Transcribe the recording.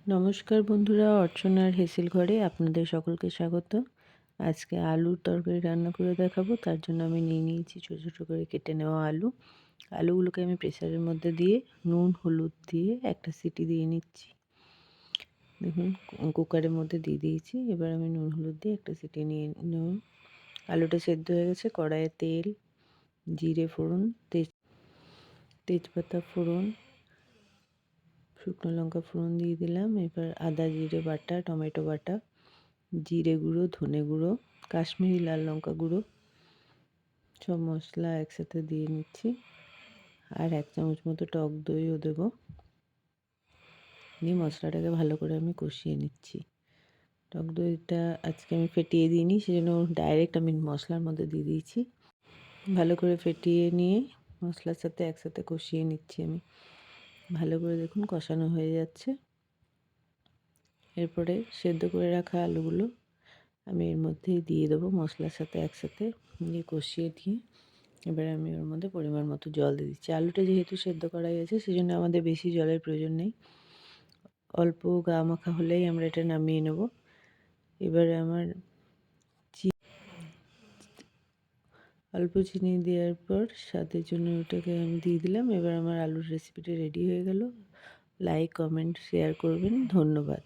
নমস্কার বন্ধুরা, অর্চনার হেসেল ঘরে আপনাদের সকলকে স্বাগত। আজকে আলুর তরকারি রান্না করে দেখাবো। তার জন্য আমি নিয়ে নিয়েছি ছোটো ছোটো করে কেটে নেওয়া আলুগুলোকে আমি প্রেসারের মধ্যে দিয়ে নুন হলুদ দিয়ে একটা সিটি দিয়ে নিচ্ছি। দেখুন, কুকারের মধ্যে দিয়ে দিয়েছি। এবার আমি নুন হলুদ দিয়ে একটা সিটি নিয়ে নেব। আলুটা সেদ্ধ হয়ে গেছে। কড়াইয়ে তেল, জিরে ফোড়ন, তেজপাতা ফোড়ন, শুকনো লঙ্কা ফোড়ন দিয়ে দিলাম। এবার আদা জিরে বাটা, টমেটো বাটা, জিরে গুঁড়ো, ধনে গুঁড়ো, কাশ্মীরি লাল লঙ্কা গুঁড়ো, সব মশলা একসাথে দিয়ে নিচ্ছি। আর 1 চামচ মতো টক দইও দেবো। দিয়ে মশলাটাকে ভালো করে আমি কষিয়ে নিচ্ছি। টক দইটা আজকে আমি ফেটিয়ে দিইনি, সেজন্য ডাইরেক্ট আমি মশলার মধ্যে দিয়ে দিয়েছি। ভালো করে ফেটিয়ে নিয়ে মশলার সাথে একসাথে কষিয়ে নিচ্ছি আমি। ভালো করে দেখুন কষানো হয়ে যাচ্ছে। এরপরে সেদ্ধ করে রাখা আলুগুলো আমি এর মধ্যেই দিয়ে দেবো মশলার সাথে একসাথে দিয়ে কষিয়ে দিয়ে এবারে আমি ওর মধ্যে পরিমাণ মতো জল দিয়ে দিচ্ছি। আলুটা যেহেতু সেদ্ধ করাই আছে, সেজন্য আমাদের বেশি জলের প্রয়োজন নেই। অল্প গা মাখা হলেই আমরা এটা নামিয়ে নেব। এবারে আমার অল্প চিনি দেওয়ার পর স্বাদের জন্য ওটাকে আমি দিয়ে দিলাম। এবার আমার আলুর রেসিপিটা রেডি হয়ে গেল। লাইক, কমেন্ট, শেয়ার করবেন। ধন্যবাদ।